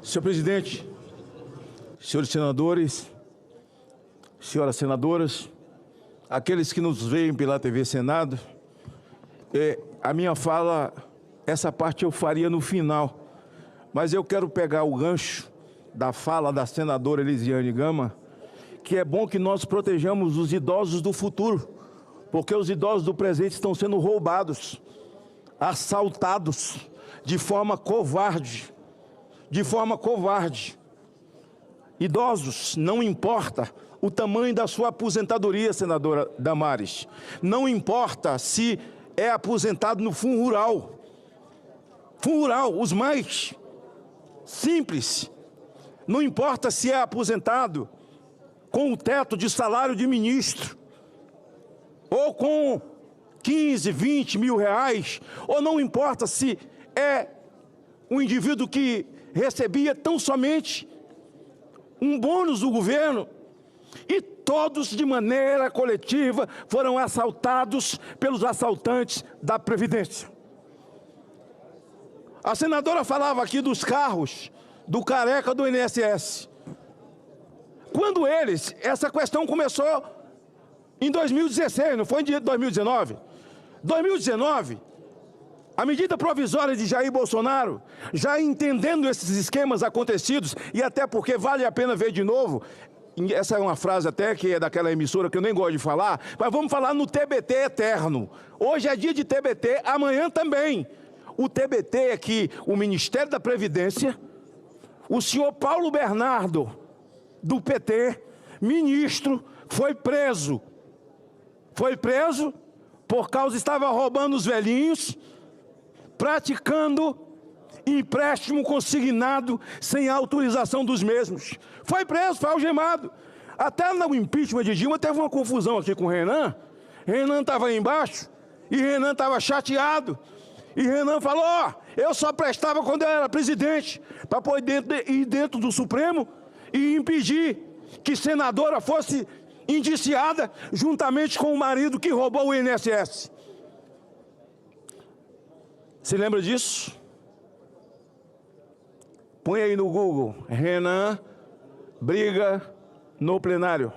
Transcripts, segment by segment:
Senhor presidente, senhores senadores, senhoras senadoras, aqueles que nos veem pela TV Senado, a minha fala, essa parte eu faria no final, mas eu quero pegar o gancho da fala da senadora Elisiane Gama, que é bom que nós protejamos os idosos do futuro, porque os idosos do presente estão sendo roubados, assaltados de forma covarde. Idosos, não importa o tamanho da sua aposentadoria, senadora Damares, não importa se é aposentado no Fundo Rural, os mais simples, não importa se é aposentado com o teto de salário de ministro, ou com 15, 20 mil reais, ou não importa se é um indivíduo que recebia tão somente um bônus do governo, e todos de maneira coletiva foram assaltados pelos assaltantes da Previdência. A senadora falava aqui dos carros do careca do INSS. Quando essa questão começou em 2016, não foi em 2019? 2019, a medida provisória de Jair Bolsonaro, já entendendo esses esquemas acontecidos, e até porque vale a pena ver de novo, essa é uma frase até que é daquela emissora que eu nem gosto de falar, mas vamos falar no TBT eterno. Hoje é dia de TBT, amanhã também. O TBT é que o Ministério da Previdência, o senhor Paulo Bernardo, do PT, ministro, foi preso. Foi preso por causa estava roubando os velhinhos, praticando empréstimo consignado sem autorização dos mesmos. Foi preso, foi algemado. Até no impeachment de Dilma teve uma confusão aqui com o Renan. Renan estava aí embaixo e Renan estava chateado. E Renan falou, eu só prestava quando eu era presidente, para poder ir dentro do Supremo e impedir que senadora fosse indiciada juntamente com o marido que roubou o INSS. Se lembra disso? Põe aí no Google, Renan briga no plenário.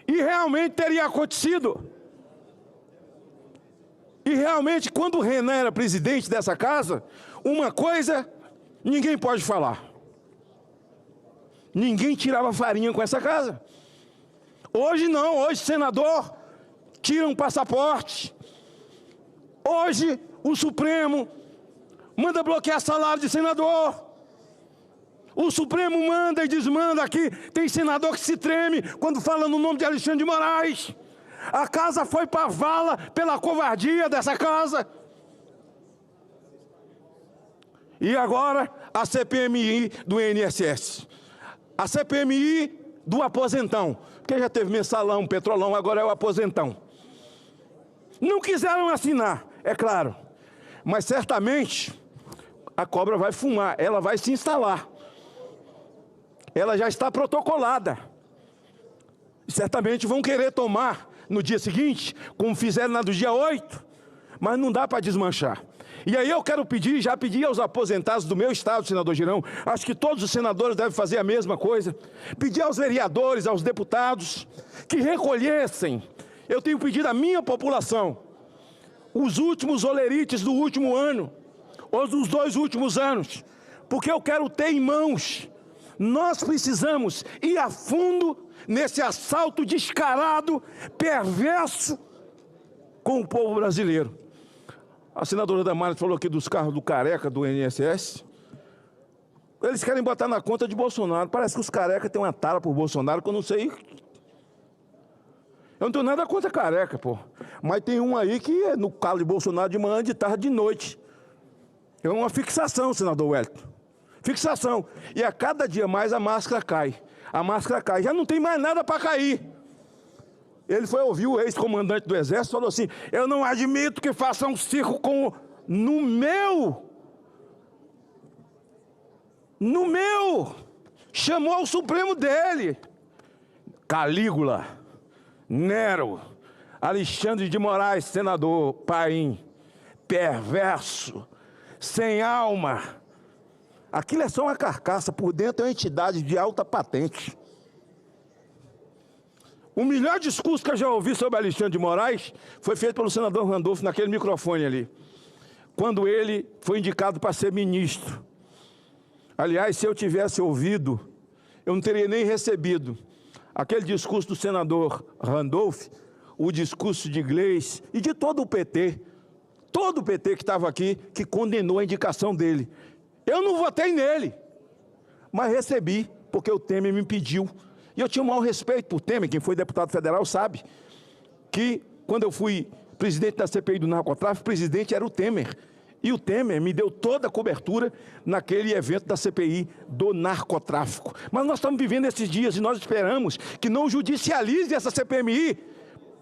E realmente teria acontecido. E realmente, quando o Renan era presidente dessa casa, uma coisa ninguém pode falar. Ninguém tirava farinha com essa casa. Hoje não, hoje senador tira um passaporte. Hoje o Supremo manda bloquear salário de senador. O Supremo manda e desmanda aqui. Tem senador que se treme quando fala no nome de Alexandre de Moraes. A casa foi para a vala pela covardia dessa casa. E agora a CPMI do INSS. A CPMI do aposentão. Porque já teve mensalão, petrolão, agora é o aposentão. Não quiseram assinar, é claro. Mas certamente a cobra vai fumar, ela vai se instalar. Ela já está protocolada. Certamente vão querer tomar no dia seguinte, como fizeram na do dia 8, mas não dá para desmanchar. E aí eu quero pedir, já pedi aos aposentados do meu estado, senador Girão, acho que todos os senadores devem fazer a mesma coisa, pedir aos vereadores, aos deputados, que recolhessem, eu tenho pedido à minha população, os últimos olerites do último ano, ou dos 2 últimos anos, porque eu quero ter em mãos. Nós precisamos ir a fundo nesse assalto descarado, perverso, com o povo brasileiro. A senadora Damares falou aqui dos carros do careca do INSS. Eles querem botar na conta de Bolsonaro. Parece que os carecas têm uma tara por Bolsonaro que eu não sei. Eu não tenho nada contra careca, pô. Mas tem um aí que é no calo de Bolsonaro de manhã, de tarde, de noite. É uma fixação, senador Wellington. Fixação. E a cada dia mais a máscara cai. A máscara cai. Já não tem mais nada para cair. Ele foi ouvir o ex-comandante do Exército e falou assim, eu não admito que façam um circo com... No meu, chamou o Supremo dele. Calígula, Nero, Alexandre de Moraes, senador, Paim, perverso, sem alma, Aquilo é só uma carcaça, por dentro é uma entidade de alta patente. O melhor discurso que eu já ouvi sobre Alexandre de Moraes foi feito pelo senador Randolfo naquele microfone ali, quando ele foi indicado para ser ministro. Aliás, se eu tivesse ouvido, eu não teria nem recebido aquele discurso do senador Randolph, o discurso de Gleisi e de todo o PT que estava aqui, que condenou a indicação dele. Eu não votei nele, mas recebi, porque o Temer me pediu. E eu tinha o maior respeito por Temer, quem foi deputado federal sabe, que quando eu fui presidente da CPI do narcotráfico, o presidente era o Temer. E o Temer me deu toda a cobertura naquele evento da CPI do narcotráfico. Mas nós estamos vivendo esses dias e nós esperamos que não judicialize essa CPMI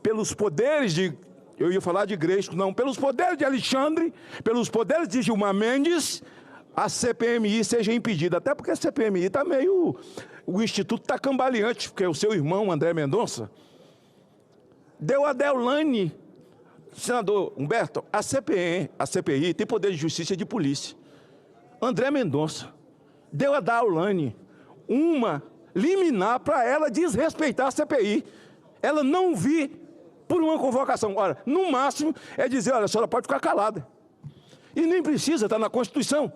pelos poderes de, eu ia falar de Gresco, não, pelos poderes de Alexandre, pelos poderes de Gilmar Mendes, a CPMI seja impedida. Até porque a CPMI está meio... O Instituto está cambaleante, porque o seu irmão, André Mendonça, deu a Deolane, senador Humberto, a CPI tem poder de justiça e de polícia. André Mendonça deu a Deolane uma liminar para ela desrespeitar a CPI. Ela não vir por uma convocação. Ora, no máximo é dizer, olha, a senhora pode ficar calada. E nem precisa, está na Constituição.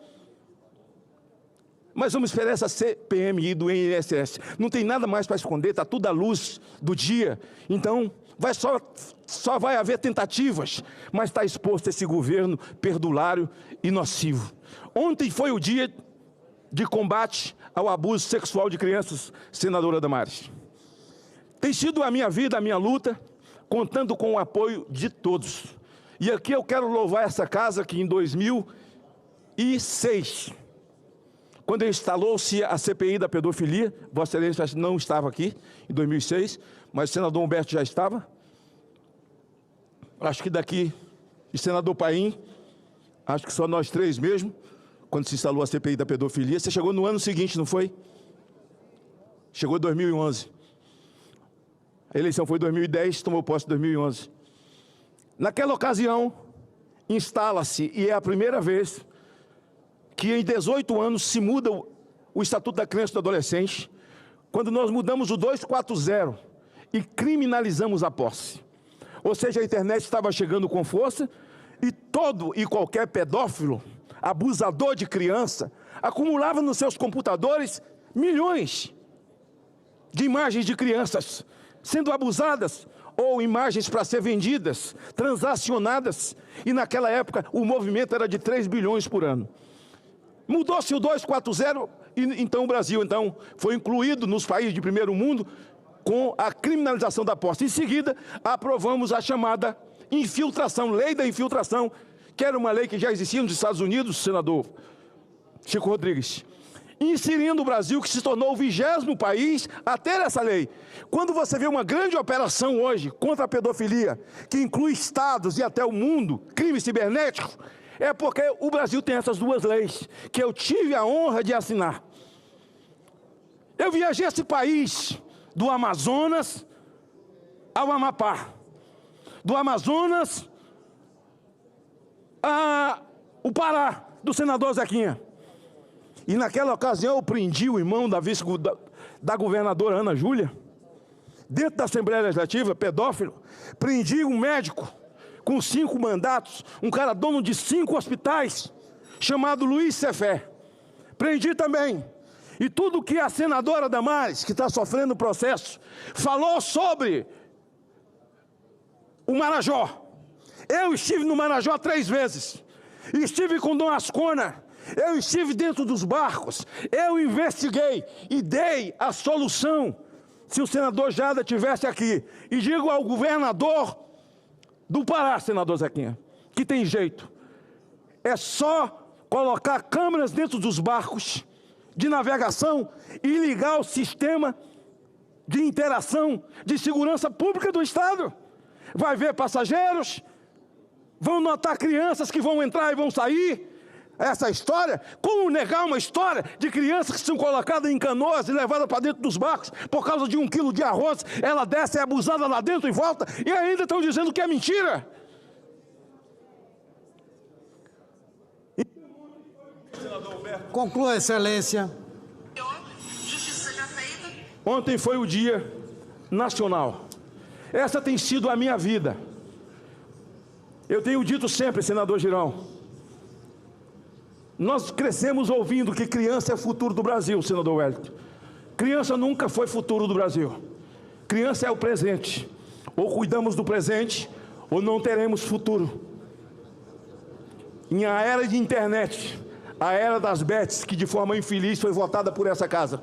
Mas vamos esperar essa CPMI do INSS. Não tem nada mais para esconder, está tudo à luz do dia. Então, só vai haver tentativas, mas está exposto esse governo perdulário e nocivo. Ontem foi o dia de combate ao abuso sexual de crianças, senadora Damares. Tem sido a minha vida, a minha luta, contando com o apoio de todos. E aqui eu quero louvar essa casa que em 2006... quando instalou-se a CPI da pedofilia, Vossa Excelência não estava aqui, em 2006, mas o senador Humberto já estava. Acho que daqui, e senador Paim, acho que só nós três mesmo, quando se instalou a CPI da pedofilia. Você chegou no ano seguinte, não foi? Chegou em 2011. A eleição foi em 2010, tomou posse em 2011. Naquela ocasião, instala-se, e é a primeira vez que em 18 anos se muda o Estatuto da Criança e do Adolescente, quando nós mudamos o 240 e criminalizamos a posse. Ou seja, a internet estava chegando com força e todo e qualquer pedófilo, abusador de criança, acumulava nos seus computadores milhões de imagens de crianças sendo abusadas ou imagens para ser vendidas, transacionadas, e naquela época o movimento era de 3 bilhões por ano. Mudou-se o 240 e então o Brasil foi incluído nos países de primeiro mundo com a criminalização da posse. Em seguida, aprovamos a chamada infiltração, lei da infiltração, que era uma lei que já existia nos Estados Unidos, senador Chico Rodrigues, inserindo o Brasil, que se tornou o 20º país a ter essa lei. Quando você vê uma grande operação hoje contra a pedofilia, que inclui estados e até o mundo, crime cibernético, é porque o Brasil tem essas duas leis, que eu tive a honra de assinar. Eu viajei esse país do Amazonas ao Amapá, do Amazonas ao Pará, do senador Zequinha. E naquela ocasião eu prendi o irmão da governadora Ana Júlia, dentro da Assembleia Legislativa, pedófilo. Prendi um médico com 5 mandatos, um cara dono de 5 hospitais, chamado Luiz Cefé. Prendi também. E tudo que a senadora Damares, que está sofrendo o processo, falou sobre o Marajó. Eu estive no Marajó 3 vezes. Estive com Dom Ascona. Eu estive dentro dos barcos. Eu investiguei e dei a solução. Se o senador Jada estivesse aqui. E digo ao governador do Pará, senador Zequinha, que tem jeito. É só colocar câmeras dentro dos barcos de navegação e ligar o sistema de interação de segurança pública do Estado. Vai ver passageiros, vão notar crianças que vão entrar e vão sair. Essa história, como negar uma história de crianças que são colocadas em canoas e levadas para dentro dos barcos por causa de 1 quilo de arroz, ela desce, é abusada lá dentro e volta, e ainda estão dizendo que é mentira. Senador Conclua, Excelência. Justiça seja feita. Ontem foi o Dia Nacional. Essa tem sido a minha vida. Eu tenho dito sempre, senador Girão, nós crescemos ouvindo que criança é o futuro do Brasil, senador Wellington. Criança nunca foi futuro do Brasil. Criança é o presente. Ou cuidamos do presente, ou não teremos futuro. Em a era de internet, a era das bets, que de forma infeliz foi votada por essa casa.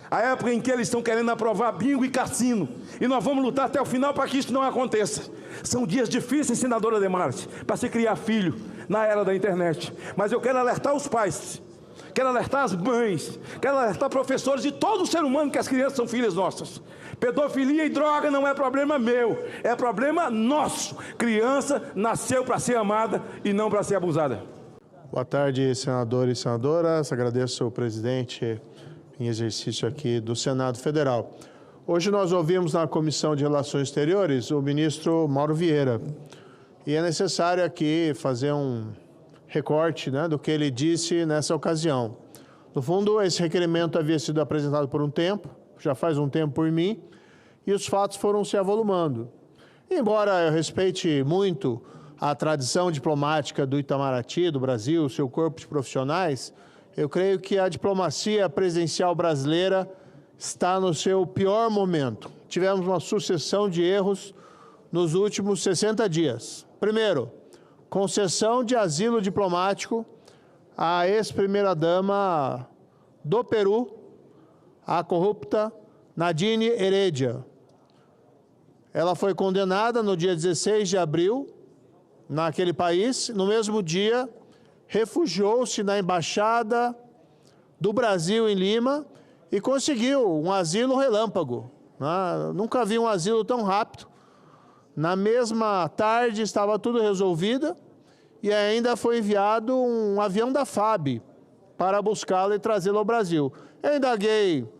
A época em que eles estão querendo aprovar bingo e cassino. E nós vamos lutar até o final para que isso não aconteça. São dias difíceis, senadora Damares, para se criar filho na era da internet. Mas eu quero alertar os pais, quero alertar as mães, quero alertar professores e todo ser humano que as crianças são filhas nossas. Pedofilia e droga não é problema meu, é problema nosso. Criança nasceu para ser amada e não para ser abusada. Boa tarde, senadores e senadoras. Agradeço ao presidente em exercício aqui do Senado Federal. Hoje nós ouvimos na Comissão de Relações Exteriores o ministro Mauro Vieira. E é necessário aqui fazer um recorte, né, do que ele disse nessa ocasião. No fundo, esse requerimento havia sido apresentado por um tempo, já faz um tempo por mim, e os fatos foram se avolumando. Embora eu respeite muito a tradição diplomática do Itamaraty, do Brasil, seu corpo de profissionais, eu creio que a diplomacia presidencial brasileira está no seu pior momento. Tivemos uma sucessão de erros nos últimos 60 dias. Primeiro, concessão de asilo diplomático à ex-primeira-dama do Peru, a corrupta Nadine Heredia. Ela foi condenada no dia 16 de abril, naquele país. No mesmo dia, refugiou-se na Embaixada do Brasil em Lima e conseguiu um asilo relâmpago. Nunca vi um asilo tão rápido. Na mesma tarde estava tudo resolvido e ainda foi enviado um avião da FAB para buscá-la e trazê-la ao Brasil. Eu indaguei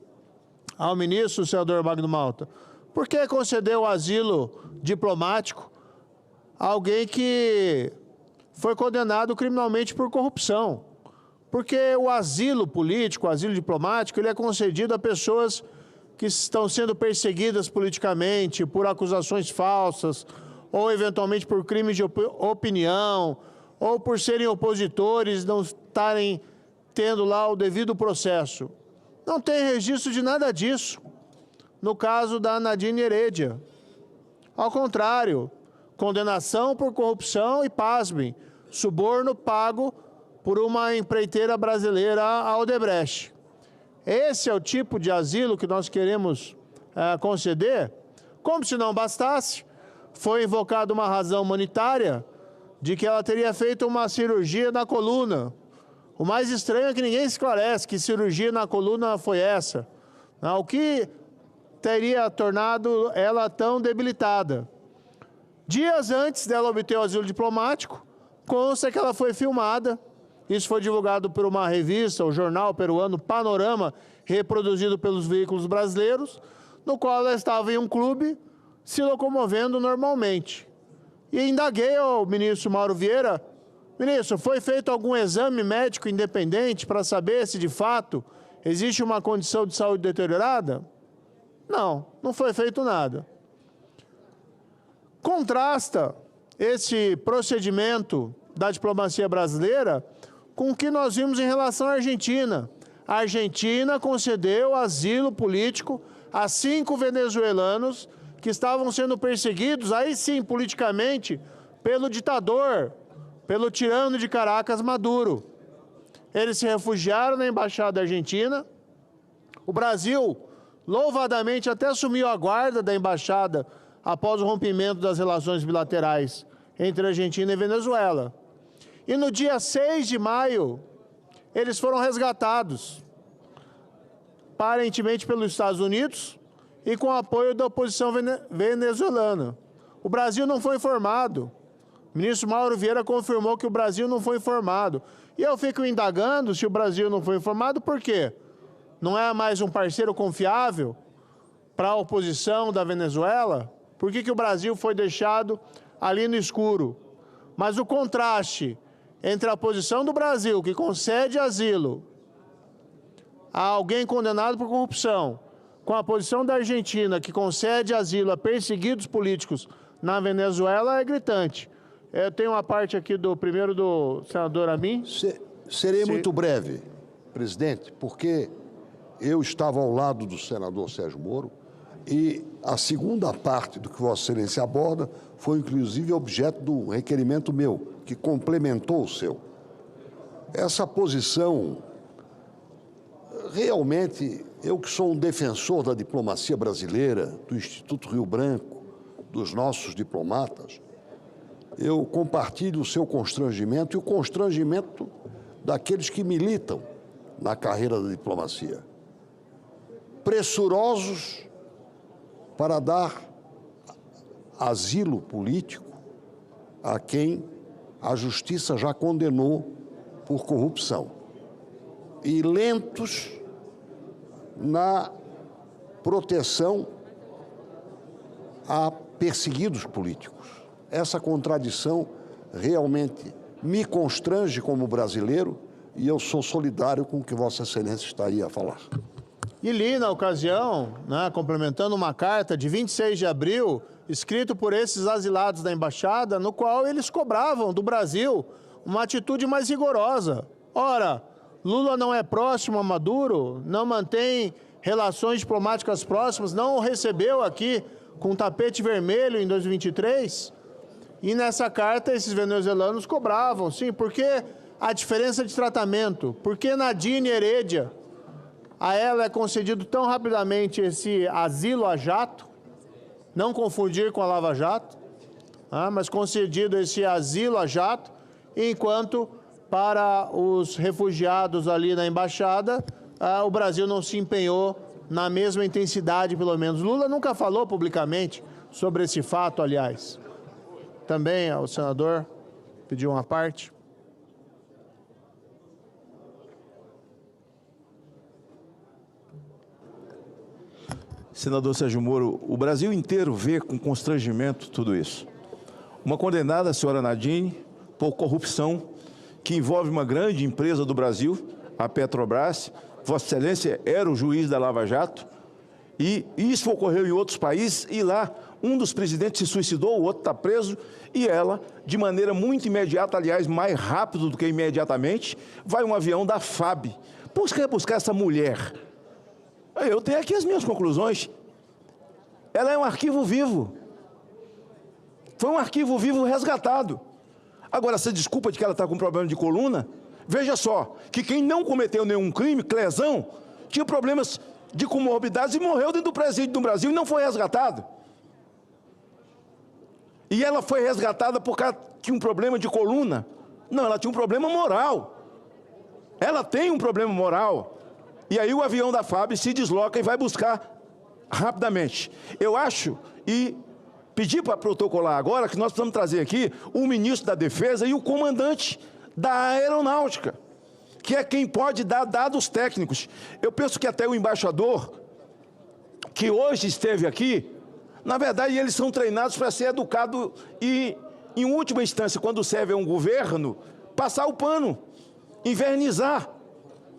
ao ministro, o senador Magno Malta, por que concedeu o asilo diplomático a alguém que foi condenado criminalmente por corrupção? Porque o asilo político, o asilo diplomático, ele é concedido a pessoas que estão sendo perseguidas politicamente por acusações falsas, ou eventualmente por crimes de opinião, ou por serem opositores, não estarem tendo lá o devido processo. Não tem registro de nada disso no caso da Nadine Heredia. Ao contrário, condenação por corrupção e, pasmem, suborno pago por uma empreiteira brasileira, a Odebrecht. Esse é o tipo de asilo que nós queremos conceder? Como se não bastasse, foi invocada uma razão humanitária de que ela teria feito uma cirurgia na coluna. O mais estranho é que ninguém esclarece que cirurgia na coluna foi essa. O que teria tornado ela tão debilitada? Dias antes dela obter o asilo diplomático, consta que ela foi filmada. Isso foi divulgado por uma revista, o jornal peruano Panorama, reproduzido pelos veículos brasileiros, no qual ela estava em um clube se locomovendo normalmente. E indaguei ao ministro Mauro Vieira: ministro, foi feito algum exame médico independente para saber se de fato existe uma condição de saúde deteriorada? Não, não foi feito nada. Contrasta esse procedimento da diplomacia brasileira com o que nós vimos em relação à Argentina. A Argentina concedeu asilo político a 5 venezuelanos que estavam sendo perseguidos, aí sim, politicamente, pelo ditador, pelo tirano de Caracas, Maduro. Eles se refugiaram na Embaixada Argentina. O Brasil, louvadamente, até assumiu a guarda da Embaixada após o rompimento das relações bilaterais entre Argentina e Venezuela. E no dia 6 de maio, eles foram resgatados, aparentemente pelos Estados Unidos e com apoio da oposição venezuelana. O Brasil não foi informado. O ministro Mauro Vieira confirmou que o Brasil não foi informado. E eu fico indagando se o Brasil não foi informado, por quê? Não é mais um parceiro confiável para a oposição da Venezuela? Por que o Brasil foi deixado ali no escuro? Mas o contraste entre a posição do Brasil, que concede asilo a alguém condenado por corrupção, com a posição da Argentina, que concede asilo a perseguidos políticos na Venezuela, é gritante. Eu tenho uma parte aqui primeiro do senador Amin. Serei muito breve, presidente, porque eu estava ao lado do senador Sérgio Moro e a segunda parte do que Vossa Excelência aborda foi, inclusive, objeto do requerimento meu, que complementou o seu. Essa posição, realmente, eu que sou um defensor da diplomacia brasileira, do Instituto Rio Branco, dos nossos diplomatas, eu compartilho o seu constrangimento e o constrangimento daqueles que militam na carreira da diplomacia. Pressurosos para dar asilo político a quem a justiça já condenou por corrupção. E lentos na proteção a perseguidos políticos. Essa contradição realmente me constrange como brasileiro e eu sou solidário com o que Vossa Excelência está aí a falar. E li, na ocasião, complementando uma carta de 26 de abril, escrito por esses asilados da embaixada, no qual eles cobravam do Brasil uma atitude mais rigorosa. Ora, Lula não é próximo a Maduro, não mantém relações diplomáticas próximas, não o recebeu aqui com tapete vermelho em 2023. E nessa carta esses venezuelanos cobravam, sim, porque a diferença de tratamento, porque Nadine Heredia, a ela é concedido tão rapidamente esse asilo a jato, não confundir com a Lava Jato, mas concedido esse asilo a jato, enquanto para os refugiados ali na embaixada, o Brasil não se empenhou na mesma intensidade, pelo menos. Lula nunca falou publicamente sobre esse fato, aliás. Também o senador pediu uma parte. Senador Sérgio Moro, o Brasil inteiro vê com constrangimento tudo isso. Uma condenada, a senhora Nadine, por corrupção, que envolve uma grande empresa do Brasil, a Petrobras. Vossa Excelência era o juiz da Lava Jato, e isso ocorreu em outros países, e lá um dos presidentes se suicidou, o outro está preso, e ela, de maneira muito imediata, aliás, mais rápido do que imediatamente, vai um avião da FAB buscar essa mulher. Eu tenho aqui as minhas conclusões. Ela é um arquivo vivo. Foi um arquivo vivo resgatado. Agora, essa desculpa de que ela está com problema de coluna, veja só, que quem não cometeu nenhum crime, Clezão, tinha problemas de comorbidades e morreu dentro do presídio do Brasil e não foi resgatado. E ela foi resgatada porque ela tinha um problema de coluna. Não, ela tinha um problema moral. Ela tem um problema moral. E aí o avião da FAB se desloca e vai buscar rapidamente. Eu acho, e pedi para protocolar agora, que nós precisamos trazer aqui o ministro da Defesa e o comandante da Aeronáutica, que é quem pode dar dados técnicos. Eu penso que até o embaixador, que hoje esteve aqui, na verdade, eles são treinados para ser educados e, em última instância, quando serve a um governo, passar o pano, invernizar,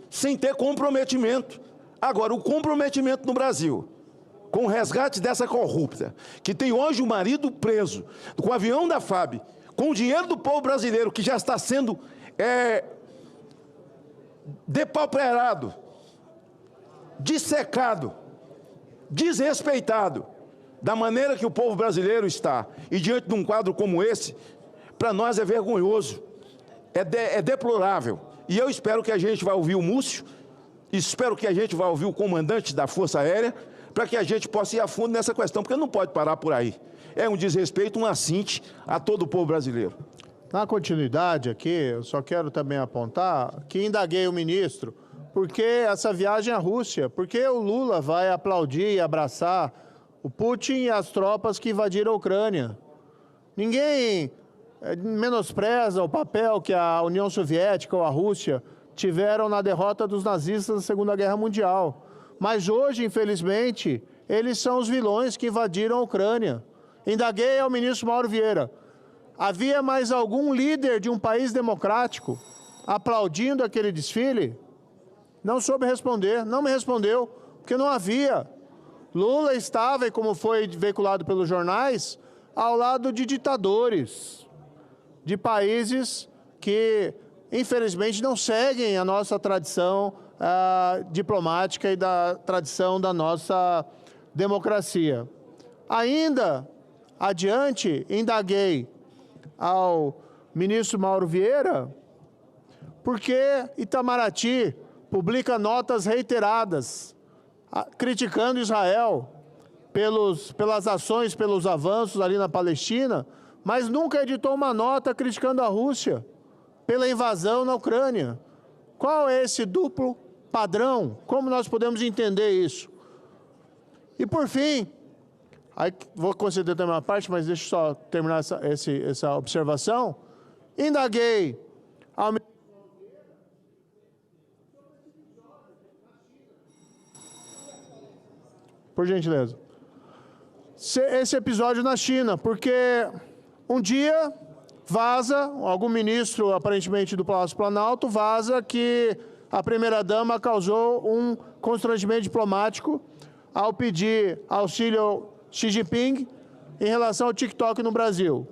sem ter comprometimento. Agora, o comprometimento no Brasil, com o resgate dessa corrupta, que tem hoje o marido preso, com o avião da FAB, com o dinheiro do povo brasileiro, que já está sendo depauperado, dissecado, desrespeitado, da maneira que o povo brasileiro está, e diante de um quadro como esse, para nós é vergonhoso, é deplorável. E eu espero que a gente vai ouvir o Múcio, espero que a gente vai ouvir o comandante da Força Aérea, para que a gente possa ir a fundo nessa questão, porque não pode parar por aí. É um desrespeito, um assinte a todo o povo brasileiro. Na continuidade aqui, eu só quero também apontar que indaguei o ministro, porque essa viagem à Rússia, porque o Lula vai aplaudir e abraçar o Putin e as tropas que invadiram a Ucrânia. Ninguém menospreza o papel que a União Soviética ou a Rússia tiveram na derrota dos nazistas na Segunda Guerra Mundial. Mas hoje, infelizmente, eles são os vilões que invadiram a Ucrânia. Indaguei ao ministro Mauro Vieira. havia mais algum líder de um país democrático aplaudindo aquele desfile? Não soube responder, não me respondeu, porque não havia. Lula estava, e como foi veiculado pelos jornais, ao lado de ditadores, de países que, infelizmente, não seguem a nossa tradição diplomática e da tradição da nossa democracia. Ainda adiante, indaguei ao ministro Mauro Vieira, porque Itamaraty publica notas reiteradas criticando Israel pelas ações, pelos avanços ali na Palestina, mas nunca editou uma nota criticando a Rússia pela invasão na Ucrânia. Qual é esse duplo padrão? Como nós podemos entender isso? E por fim, aí vou conceder também uma parte, mas deixa eu só terminar essa observação. Indaguei ao por gentileza. Esse episódio na China, porque um dia vaza, algum ministro, aparentemente do Palácio Planalto, vaza que a primeira-dama causou um constrangimento diplomático ao pedir auxílio ao Xi Jinping em relação ao TikTok no Brasil.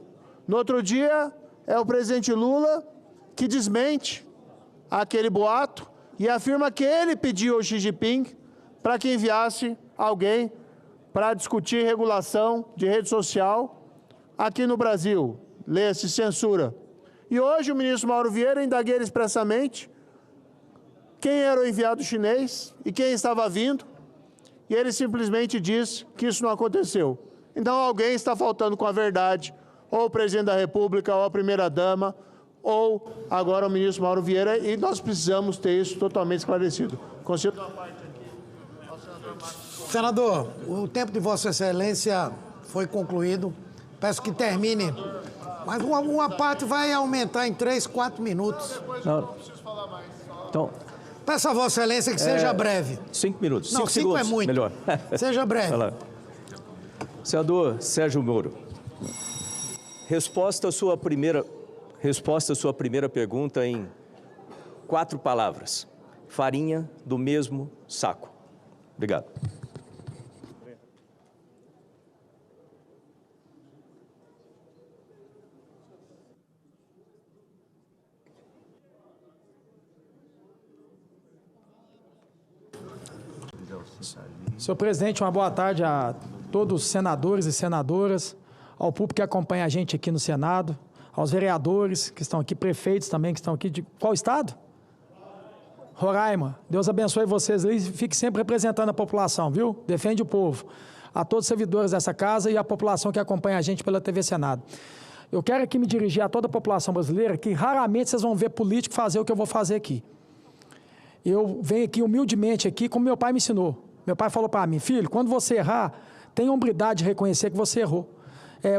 No outro dia, é o presidente Lula que desmente aquele boato e afirma que ele pediu ao Xi Jinping para que enviasse alguém para discutir regulação de rede social aqui no Brasil. Lê-se censura. E hoje o ministro Mauro Vieira indaguei expressamente quem era o enviado chinês e quem estava vindo, e ele simplesmente disse que isso não aconteceu. Então alguém está faltando com a verdade, ou o presidente da República, ou a primeira-dama, ou agora o ministro Mauro Vieira, e nós precisamos ter isso totalmente esclarecido. Concedo uma parte aqui ao senador Marcos. Senador, o tempo de Vossa Excelência foi concluído. Peço que termine. Mas uma parte vai aumentar em 3, 4 minutos. Não preciso falar mais. Então, peço a Vossa Excelência que seja breve. 5 minutos. Não, 5 5 é segundos. muito. Melhor. Seja breve. Vai lá. Senador Sérgio Moro, resposta à sua primeira pergunta em 4 palavras. Farinha do mesmo saco. Obrigado. Senhor presidente, uma boa tarde a todos os senadores e senadoras, ao público que acompanha a gente aqui no Senado, aos vereadores que estão aqui, prefeitos também que estão aqui. De qual estado? Roraima. Deus abençoe vocês e fique sempre representando a população, viu? Defende o povo. A todos os servidores dessa casa e a população que acompanha a gente pela TV Senado. Eu quero aqui me dirigir a toda a população brasileira, que raramente vocês vão ver político fazer o que eu vou fazer aqui. Eu venho aqui humildemente, aqui, como meu pai me ensinou. Meu pai falou para mim, filho, quando você errar, tenha a hombridade de reconhecer que você errou.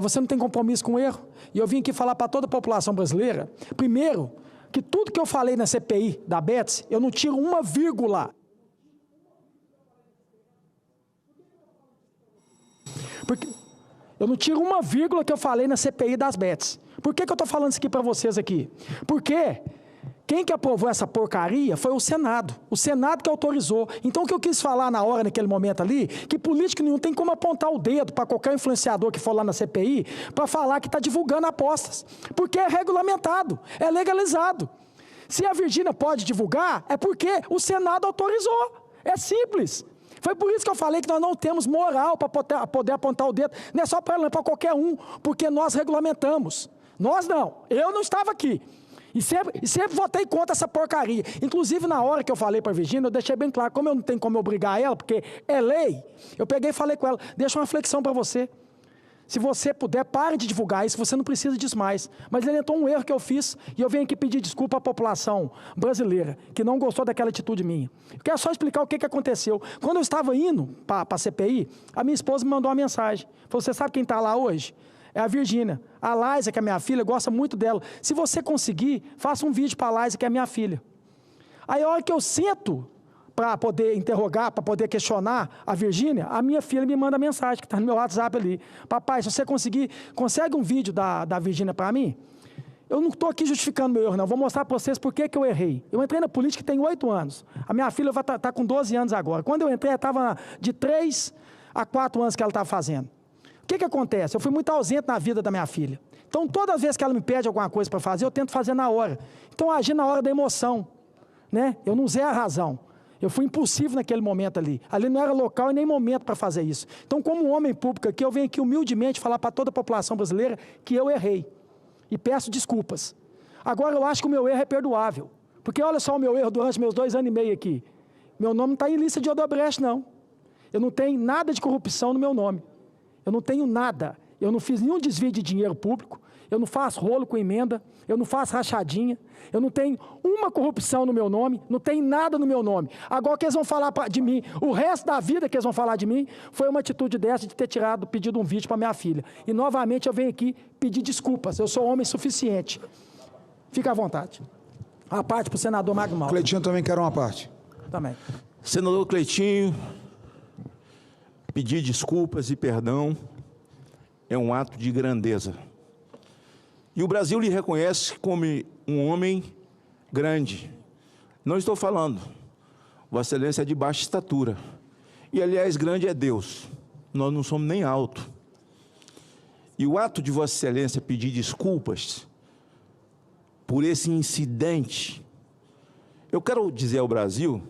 Você não tem compromisso com o erro. E eu vim aqui falar para toda a população brasileira, primeiro, que tudo que eu falei na CPI da Betts, eu não tiro uma vírgula. Porque eu não tiro uma vírgula que eu falei na CPI das Betts. Por que eu estou falando isso aqui para vocês aqui? Porque quem que aprovou essa porcaria foi o Senado. O Senado que autorizou. Então, o que eu quis falar na hora, naquele momento ali, que político nenhum tem como apontar o dedo para qualquer influenciador que for lá na CPI para falar que está divulgando apostas. Porque é regulamentado, é legalizado. Se a Virgínia pode divulgar, é porque o Senado autorizou. É simples. Foi por isso que eu falei que nós não temos moral para poder apontar o dedo. Não é só para ela, para qualquer um, porque nós regulamentamos. Nós não. Eu não estava aqui. E sempre votei contra essa porcaria. Inclusive, na hora que eu falei para a Virgínia, eu deixei bem claro, como eu não tenho como obrigar ela, porque é lei, eu peguei e falei com ela, deixa uma reflexão para você. Se você puder, pare de divulgar isso, você não precisa disso mais. Mas ele entrou um erro que eu fiz, e eu venho aqui pedir desculpa à população brasileira, que não gostou daquela atitude minha. Eu quero só explicar o que aconteceu. Quando eu estava indo para a CPI, a minha esposa me mandou uma mensagem. Falou, você sabe quem está lá hoje? É a Virgínia. A Laísa, que é minha filha, gosta muito dela. Se você conseguir, faça um vídeo para a Laísa, que é minha filha. Aí a hora que eu sento para poder interrogar, para poder questionar a Virgínia, a minha filha me manda mensagem, que está no meu WhatsApp ali. Papai, se você consegue um vídeo da Virgínia para mim? Eu não estou aqui justificando meu erro, não. Vou mostrar para vocês por que eu errei. Eu entrei na política tem 8 anos. A minha filha vai estar com 12 anos agora. Quando eu entrei, ela estava de 3 a 4 anos que ela estava fazendo. O que acontece? Eu fui muito ausente na vida da minha filha. Então, toda vez que ela me pede alguma coisa para fazer, eu tento fazer na hora. Então, eu agi na hora da emoção, né? Eu não usei a razão. Eu fui impulsivo naquele momento ali. Ali não era local e nem momento para fazer isso. Então, como um homem público aqui, eu venho aqui humildemente falar para toda a população brasileira que eu errei. E peço desculpas. Agora, eu acho que o meu erro é perdoável. Porque olha só o meu erro durante meus 2 anos e meio aqui. Meu nome não está em lista de Odebrecht, não. Eu não tenho nada de corrupção no meu nome. Eu não tenho nada. Eu não fiz nenhum desvio de dinheiro público. Eu não faço rolo com emenda. Eu não faço rachadinha. Eu não tenho uma corrupção no meu nome. Não tem nada no meu nome. Agora, o que eles vão falar de mim, o resto da vida que eles vão falar de mim, foi uma atitude dessa de ter pedido um vídeo para minha filha. E, novamente, eu venho aqui pedir desculpas. Eu sou homem suficiente. Fica à vontade. A parte para o senador Magno Malta. Cleitinho também quer uma parte. Também. Senador Cleitinho, pedir desculpas e perdão é um ato de grandeza. E o Brasil lhe reconhece como um homem grande. Não estou falando. Vossa Excelência é de baixa estatura. E, aliás, grande é Deus. Nós não somos nem alto. E o ato de Vossa Excelência pedir desculpas por esse incidente, eu quero dizer ao Brasil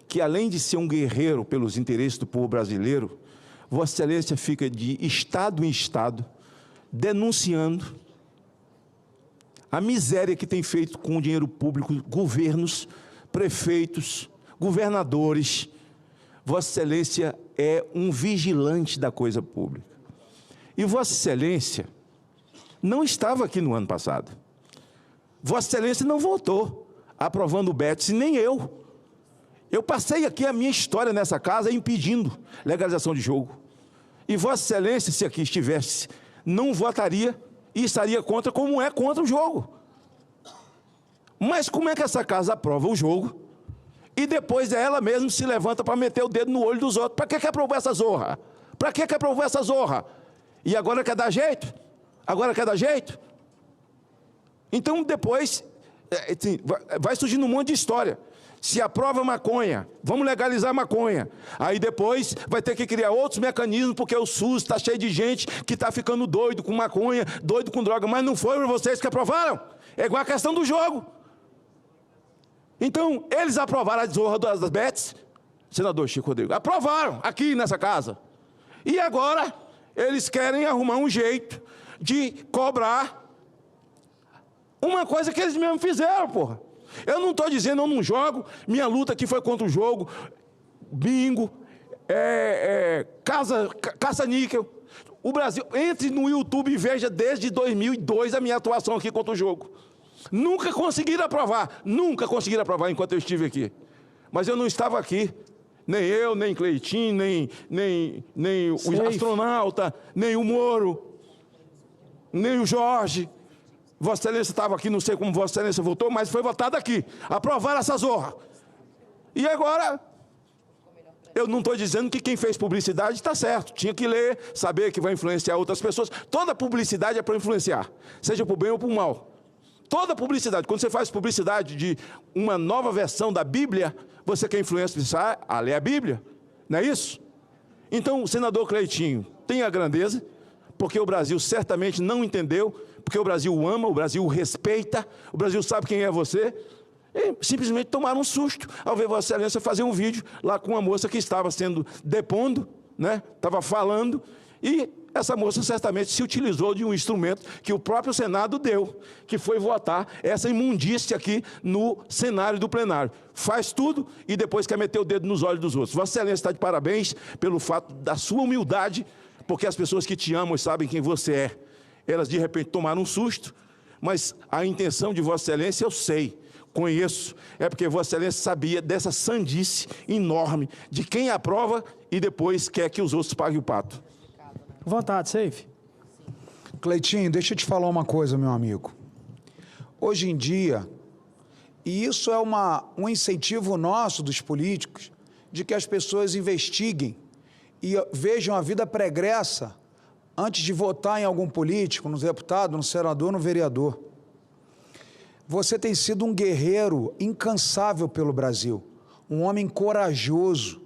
que, além de ser um guerreiro pelos interesses do povo brasileiro, Vossa Excelência fica de estado em estado denunciando a miséria que tem feito com o dinheiro público governos, prefeitos, governadores. Vossa Excelência é um vigilante da coisa pública. E Vossa Excelência não estava aqui no ano passado. Vossa Excelência não votou aprovando o BETS, nem eu. Eu passei aqui a minha história nessa casa impedindo legalização de jogo. E Vossa Excelência, se aqui estivesse, não votaria e estaria contra, como é contra o jogo. Mas como é que essa casa aprova o jogo e depois ela mesma se levanta para meter o dedo no olho dos outros? Para que aprovou essa zorra? Para que aprovou essa zorra? E agora quer dar jeito? Agora quer dar jeito? Então depois vai surgindo um monte de história. Se aprova maconha, vamos legalizar maconha. Aí depois vai ter que criar outros mecanismos, porque o SUS está cheio de gente que está ficando doido com maconha, doido com droga. Mas não foram vocês que aprovaram. É igual a questão do jogo. Então, eles aprovaram a zorra das bets, senador Chico Rodrigo. Aprovaram aqui nessa casa. E agora, eles querem arrumar um jeito de cobrar uma coisa que eles mesmos fizeram, porra. Eu não estou dizendo, eu não jogo, minha luta aqui foi contra o jogo, bingo, caça-níquel. O Brasil, entre no YouTube e veja desde 2002 a minha atuação aqui contra o jogo. Nunca conseguiram aprovar enquanto eu estive aqui. Mas eu não estava aqui, nem eu, nem Cleitinho, nem o astronauta, nem o Moro, nem o Jorge. Vossa Excelência estava aqui, não sei como Vossa Excelência votou, mas foi votado aqui. Aprovaram essa zorra. E agora, eu não estou dizendo que quem fez publicidade está certo. Tinha que ler, saber que vai influenciar outras pessoas. Toda publicidade é para influenciar, seja para o bem ou para o mal. Toda publicidade, quando você faz publicidade de uma nova versão da Bíblia, você quer influenciar a ler a Bíblia, não é isso? Então, o senador Cleitinho tem a grandeza, porque o Brasil certamente não entendeu, porque o Brasil o ama, o Brasil o respeita, o Brasil sabe quem é você, e simplesmente tomaram um susto ao ver Vossa Excelência fazer um vídeo lá com uma moça que estava sendo depondo, né? Estava falando, e essa moça certamente se utilizou de um instrumento que o próprio Senado deu, que foi votar essa imundícia aqui no cenário do plenário. Faz tudo e depois quer meter o dedo nos olhos dos outros. Vossa Excelência está de parabéns pelo fato da sua humildade, porque as pessoas que te amam e sabem quem você é, elas de repente tomaram um susto, mas a intenção de Vossa Excelência eu sei, conheço, é porque Vossa Excelência sabia dessa sandice enorme de quem aprova e depois quer que os outros paguem o pato. Vontade, Safe. Cleitinho, deixa eu te falar uma coisa, meu amigo. Hoje em dia, E isso é um incentivo nosso, dos políticos, de que as pessoas investiguem e vejam a vida pregressa antes de votar em algum político, no deputado, no senador, no vereador. Você tem sido um guerreiro incansável pelo Brasil, um homem corajoso,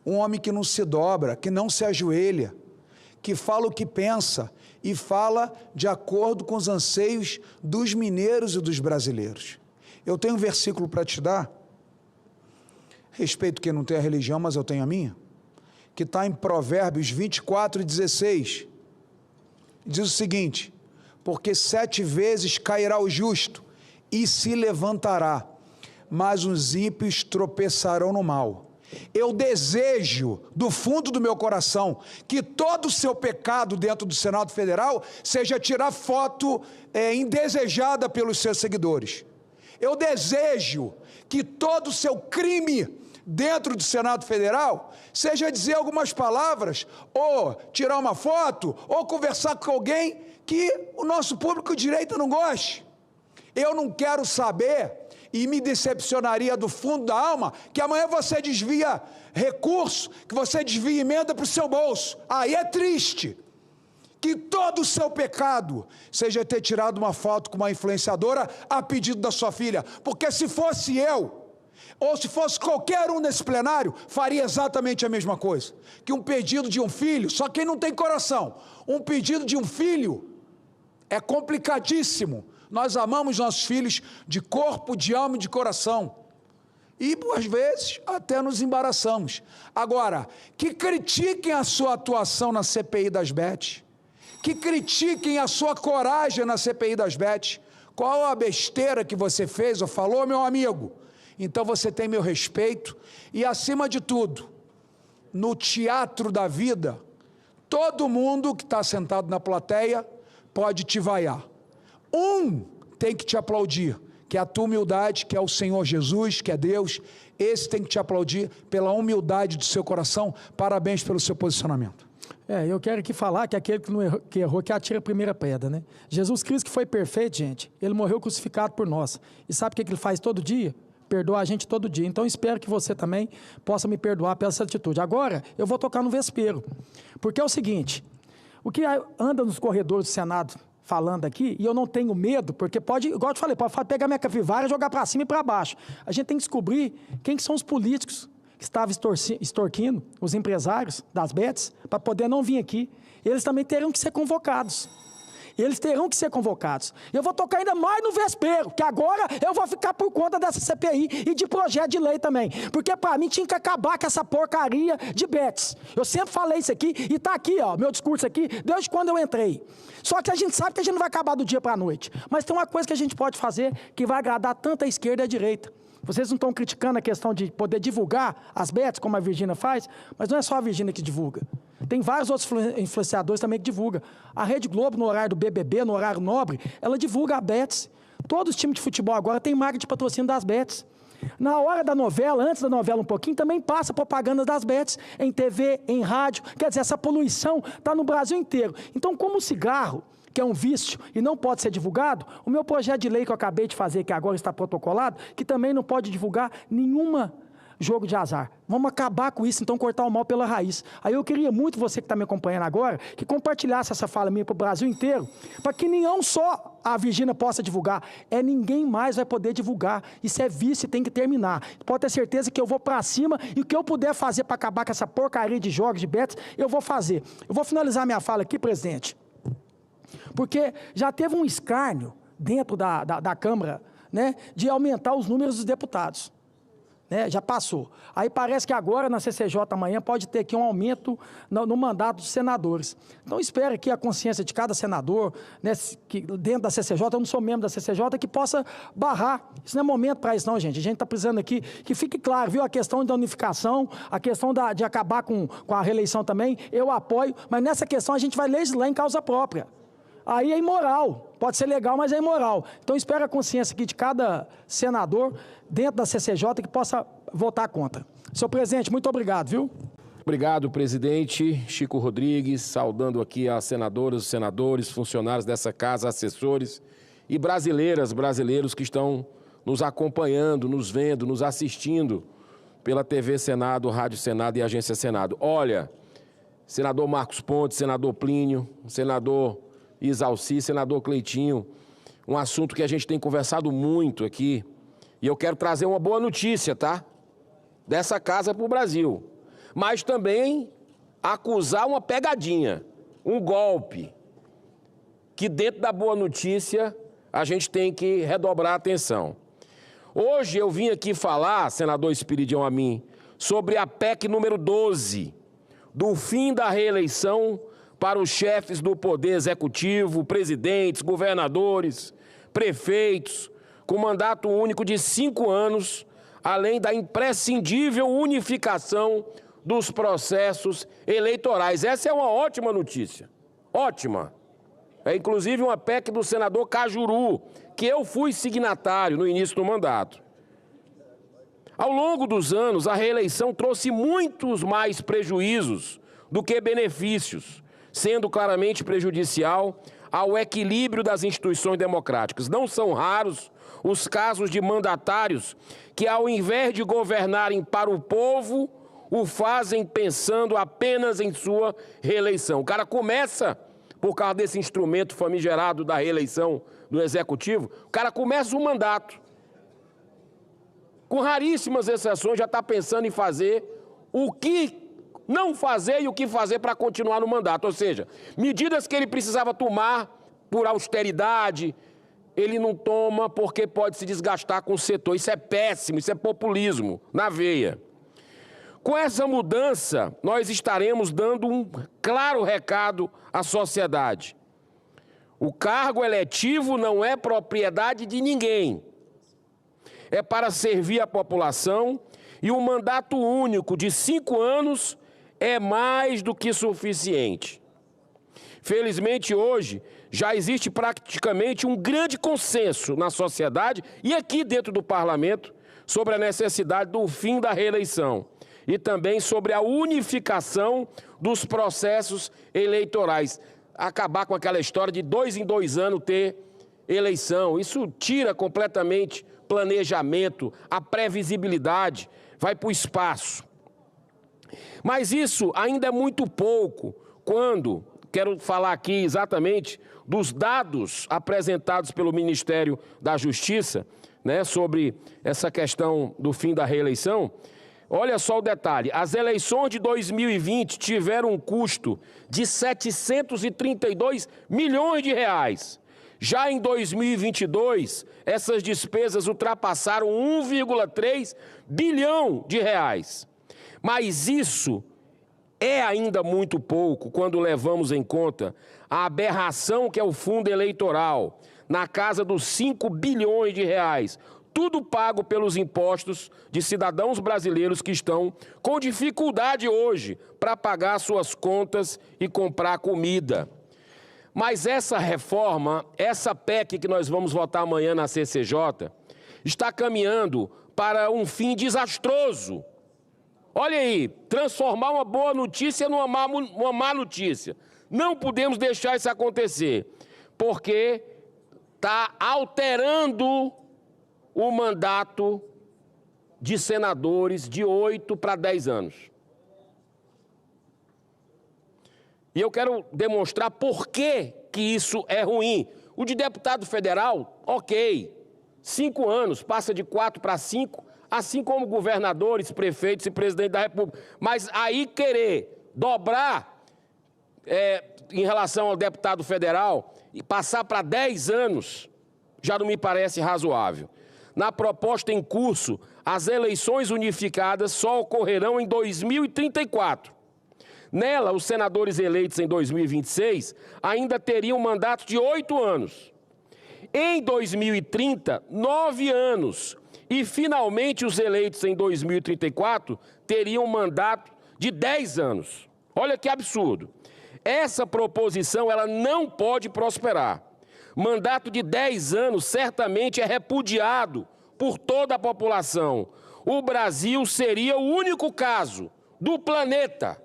um homem que não se dobra, que não se ajoelha, que fala o que pensa e fala de acordo com os anseios dos mineiros e dos brasileiros. Eu tenho um versículo para te dar, respeito quem não tem a religião, mas eu tenho a minha, que está em Provérbios 24:16. Diz o seguinte: porque 7 vezes cairá o justo e se levantará, mas os ímpios tropeçarão no mal. Eu desejo, do fundo do meu coração, que todo o seu pecado dentro do Senado Federal seja tirar foto indesejada pelos seus seguidores. Eu desejo que todo o seu crime dentro do Senado Federal seja dizer algumas palavras, ou tirar uma foto, ou conversar com alguém que o nosso público de direita não goste. Eu não quero saber, e me decepcionaria do fundo da alma, que amanhã você desvia recurso, que você desvia emenda para o seu bolso. Aí é triste. Que todo o seu pecado seja ter tirado uma foto com uma influenciadora a pedido da sua filha. Porque se fosse eu, ou se fosse qualquer um nesse plenário, faria exatamente a mesma coisa. Que um pedido de um filho, só quem não tem coração, um pedido de um filho é complicadíssimo. Nós amamos nossos filhos de corpo, de alma e de coração. E, às vezes, até nos embaraçamos. Agora, que critiquem a sua atuação na CPI das Bets, que critiquem a sua coragem na CPI das Bets. Qual a besteira que você fez ou falou, meu amigo? Então você tem meu respeito. E, acima de tudo, no teatro da vida, todo mundo que está sentado na plateia pode te vaiar. Um tem que te aplaudir, que é a tua humildade, que é o Senhor Jesus, que é Deus. Esse tem que te aplaudir pela humildade do seu coração. Parabéns pelo seu posicionamento. Eu quero aqui falar que aquele que errou, que atira a primeira pedra, né? Jesus Cristo, que foi perfeito, gente, ele morreu crucificado por nós. E sabe o que ele faz todo dia? Perdoa a gente todo dia. Então, espero que você também possa me perdoar pela essa atitude. Agora, eu vou tocar no vespeiro. Porque é o seguinte, o que anda nos corredores do Senado falando aqui, e eu não tenho medo, porque pode, igual eu te falei, pode pegar minha capivara e jogar para cima e para baixo. A gente tem que descobrir quem que são os políticos que estavam extorquindo os empresários das bets para poder não vir aqui. Eles também terão que ser convocados. Eles terão que ser convocados. Eu vou tocar ainda mais no vespeiro, que agora eu vou ficar por conta dessa CPI e de projeto de lei também. Porque para mim tinha que acabar com essa porcaria de bets. Eu sempre falei isso aqui e está aqui, ó, meu discurso aqui, desde quando eu entrei. Só que a gente sabe que a gente não vai acabar do dia para a noite. Mas tem uma coisa que a gente pode fazer que vai agradar tanto a esquerda e a direita. Vocês não estão criticando a questão de poder divulgar as bets, como a Virgínia faz, mas não é só a Virgínia que divulga. Tem vários outros influenciadores também que divulgam. A Rede Globo, no horário do BBB, no horário nobre, ela divulga a bets. Todos os times de futebol agora têm marca de patrocínio das bets. Na hora da novela, antes da novela um pouquinho, também passa propaganda das bets em TV, em rádio. Quer dizer, essa poluição está no Brasil inteiro. Então, como o cigarro, que é um vício e não pode ser divulgado, o meu projeto de lei que eu acabei de fazer, que agora está protocolado, que também não pode divulgar nenhuma jogo de azar. Vamos acabar com isso, então cortar o mal pela raiz. Aí eu queria muito, você que está me acompanhando agora, que compartilhasse essa fala minha para o Brasil inteiro, para que não só a Virgínia possa divulgar, ninguém mais vai poder divulgar. Isso é vício e tem que terminar. Pode ter certeza que eu vou para cima e o que eu puder fazer para acabar com essa porcaria de jogos, de bets, eu vou fazer. Eu vou finalizar minha fala aqui, presidente, porque já teve um escárnio dentro da Câmara, né, de aumentar os números dos deputados. Já passou. Aí parece que agora na CCJ amanhã pode ter aqui um aumento no mandato dos senadores. Então espero que a consciência de cada senador, né, que dentro da CCJ, eu não sou membro da CCJ, que possa barrar. Isso não é momento para isso não, gente. A gente está precisando aqui que fique claro, viu, a questão da unificação, a questão de acabar com a reeleição também, eu apoio, mas nessa questão a gente vai legislar em causa própria. Aí é imoral, pode ser legal, mas é imoral. Então espero a consciência aqui de cada senador dentro da CCJ que possa votar contra. Senhor presidente, muito obrigado, viu? Obrigado, presidente Chico Rodrigues, saudando aqui as senadoras, os senadores, funcionários dessa casa, assessores e brasileiros que estão nos acompanhando, nos vendo, nos assistindo pela TV Senado, Rádio Senado e Agência Senado. Olha, senador Marcos Pontes, senador Plínio, senador Isalci, senador Cleitinho, um assunto que a gente tem conversado muito aqui, e eu quero trazer uma boa notícia, tá? Dessa casa para o Brasil, mas também acusar uma pegadinha, um golpe, que dentro da boa notícia a gente tem que redobrar a atenção. Hoje eu vim aqui falar, senador Espiridião Amin, sobre a PEC número 12, do fim da reeleição para os chefes do Poder Executivo, presidentes, governadores, prefeitos, com mandato único de 5 anos, além da imprescindível unificação dos processos eleitorais. Essa é uma ótima notícia, ótima. É inclusive uma PEC do senador Cajuru, que eu fui signatário no início do mandato. Ao longo dos anos, a reeleição trouxe muitos mais prejuízos do que benefícios, sendo claramente prejudicial ao equilíbrio das instituições democráticas. Não são raros os casos de mandatários que, ao invés de governarem para o povo, o fazem pensando apenas em sua reeleição. O cara começa, por causa desse instrumento famigerado da reeleição do Executivo, o cara começa o mandato. Com raríssimas exceções, já está pensando em fazer o que não fazer e o que fazer para continuar no mandato. Ou seja, medidas que ele precisava tomar por austeridade, ele não toma porque pode se desgastar com o setor. Isso é péssimo, isso é populismo na veia. Com essa mudança, nós estaremos dando um claro recado à sociedade. O cargo eletivo não é propriedade de ninguém. É para servir a população e um mandato único de 5 anos é mais do que suficiente. Felizmente, hoje, já existe praticamente um grande consenso na sociedade e aqui dentro do parlamento sobre a necessidade do fim da reeleição e também sobre a unificação dos processos eleitorais. Acabar com aquela história de 2 em 2 anos ter eleição. Isso tira completamente planejamento, a previsibilidade, vai para o espaço. Mas isso ainda é muito pouco quando, quero falar aqui exatamente dos dados apresentados pelo Ministério da Justiça, né, sobre essa questão do fim da reeleição. Olha só o detalhe, as eleições de 2020 tiveram um custo de 732 milhões de reais. Já em 2022, essas despesas ultrapassaram 1,3 bilhão de reais. Mas isso é ainda muito pouco quando levamos em conta a aberração que é o fundo eleitoral, na casa dos 5 bilhões de reais, tudo pago pelos impostos de cidadãos brasileiros que estão com dificuldade hoje para pagar suas contas e comprar comida. Mas essa reforma, essa PEC que nós vamos votar amanhã na CCJ, está caminhando para um fim desastroso. Olha aí, transformar uma boa notícia numa má notícia. Não podemos deixar isso acontecer, porque está alterando o mandato de senadores de 8 para 10 anos. E eu quero demonstrar por que isso é ruim. O de deputado federal, ok, 5 anos, passa de 4 para 5, assim como governadores, prefeitos e presidente da República. Mas aí querer dobrar em relação ao deputado federal e passar para 10 anos, já não me parece razoável. Na proposta em curso, as eleições unificadas só ocorrerão em 2034. Nela, os senadores eleitos em 2026 ainda teriam um mandato de 8 anos. Em 2030, 9 anos. E, finalmente, os eleitos em 2034 teriam um mandato de 10 anos. Olha que absurdo. Essa proposição ela não pode prosperar. Mandato de 10 anos certamente é repudiado por toda a população. O Brasil seria o único caso do planeta.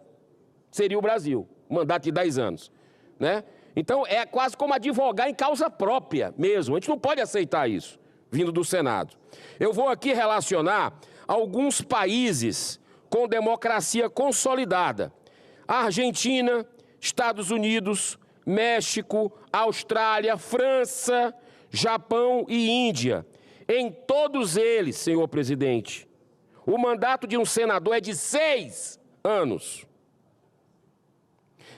Seria o Brasil, mandato de 10 anos, né? Então, é quase como advogar em causa própria mesmo. A gente não pode aceitar isso, vindo do Senado. Eu vou aqui relacionar alguns países com democracia consolidada: Argentina, Estados Unidos, México, Austrália, França, Japão e Índia. Em todos eles, senhor presidente, o mandato de um senador é de 6 anos.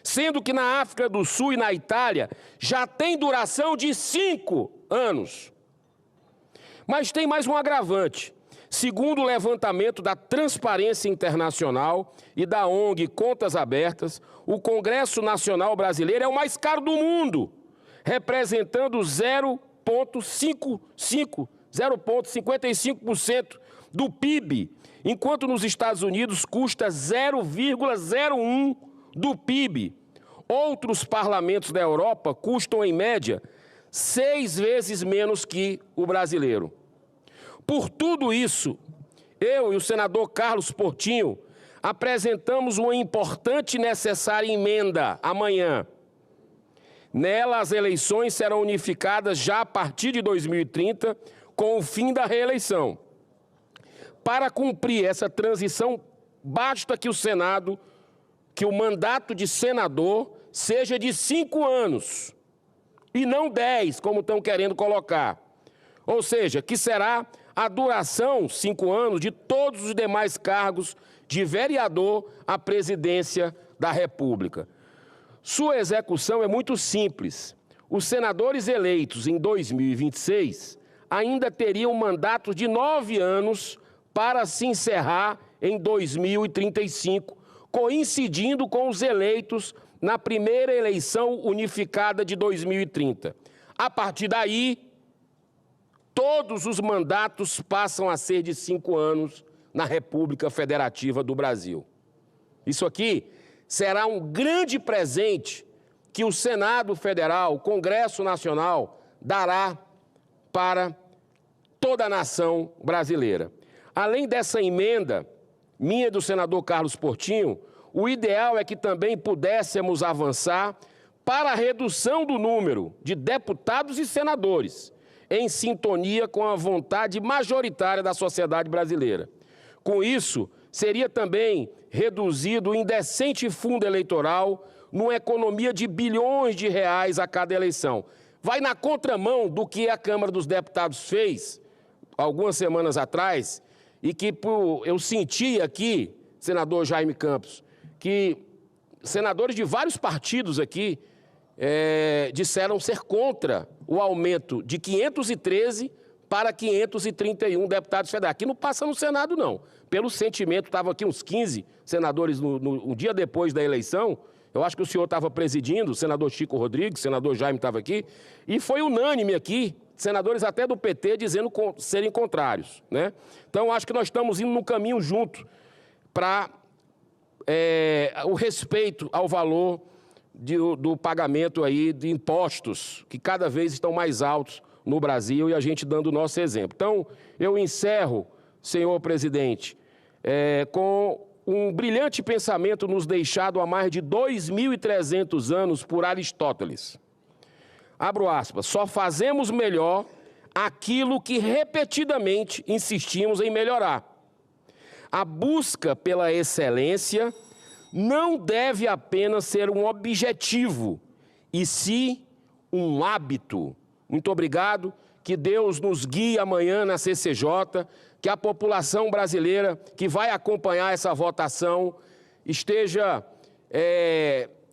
Sendo que na África do Sul e na Itália já tem duração de 5 anos. Mas tem mais um agravante. Segundo o levantamento da Transparência Internacional e da ONG Contas Abertas, o Congresso Nacional Brasileiro é o mais caro do mundo, representando 0,55% do PIB, enquanto nos Estados Unidos custa 0,01% do PIB. Outros parlamentos da Europa custam, em média, 6 vezes menos que o brasileiro. Por tudo isso, eu e o senador Carlos Portinho apresentamos uma importante e necessária emenda amanhã. Nela, as eleições serão unificadas já a partir de 2030, com o fim da reeleição. Para cumprir essa transição, basta que o mandato de senador seja de 5 anos, e não 10, como estão querendo colocar. Ou seja, que será a duração, 5 anos, de todos os demais cargos de vereador à presidência da República. Sua execução é muito simples. Os senadores eleitos em 2026 ainda teriam mandatos de 9 anos para se encerrar em 2035, coincidindo com os eleitos na primeira eleição unificada de 2030. A partir daí, todos os mandatos passam a ser de 5 anos na República Federativa do Brasil. Isso aqui será um grande presente que o Senado Federal, o Congresso Nacional, dará para toda a nação brasileira. Além dessa emenda, minha e do senador Carlos Portinho, o ideal é que também pudéssemos avançar para a redução do número de deputados e senadores, em sintonia com a vontade majoritária da sociedade brasileira. Com isso, seria também reduzido o indecente fundo eleitoral numa economia de bilhões de reais a cada eleição. Vai na contramão do que a Câmara dos Deputados fez algumas semanas atrás e que eu senti aqui, senador Jaime Campos, que senadores de vários partidos aqui disseram ser contra o aumento de 513 para 531 deputados federais. Aqui não passa no Senado, não. Pelo sentimento, estavam aqui uns 15 senadores um dia depois da eleição. Eu acho que o senhor estava presidindo, o senador Chico Rodrigues, o senador Jaime estava aqui, e foi unânime aqui, senadores até do PT dizendo serem contrários, né? Então, acho que nós estamos indo no caminho junto para o respeito ao valor do pagamento aí de impostos, que cada vez estão mais altos no Brasil, e a gente dando o nosso exemplo. Então, eu encerro, senhor presidente, com um brilhante pensamento nos deixado há mais de 2.300 anos por Aristóteles. Abro aspas, só fazemos melhor aquilo que repetidamente insistimos em melhorar. A busca pela excelência não deve apenas ser um objetivo, e sim um hábito. Muito obrigado, que Deus nos guie amanhã na CCJ, que a população brasileira que vai acompanhar essa votação esteja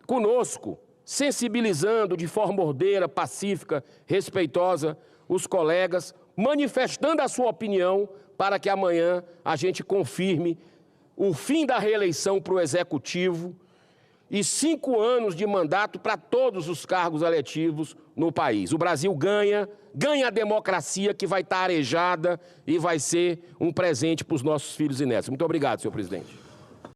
conosco, sensibilizando de forma ordeira, pacífica, respeitosa os colegas, manifestando a sua opinião para que amanhã a gente confirme o fim da reeleição para o Executivo e 5 anos de mandato para todos os cargos eletivos no país. O Brasil ganha a democracia que vai estar arejada e vai ser um presente para os nossos filhos e netos. Muito obrigado, senhor presidente.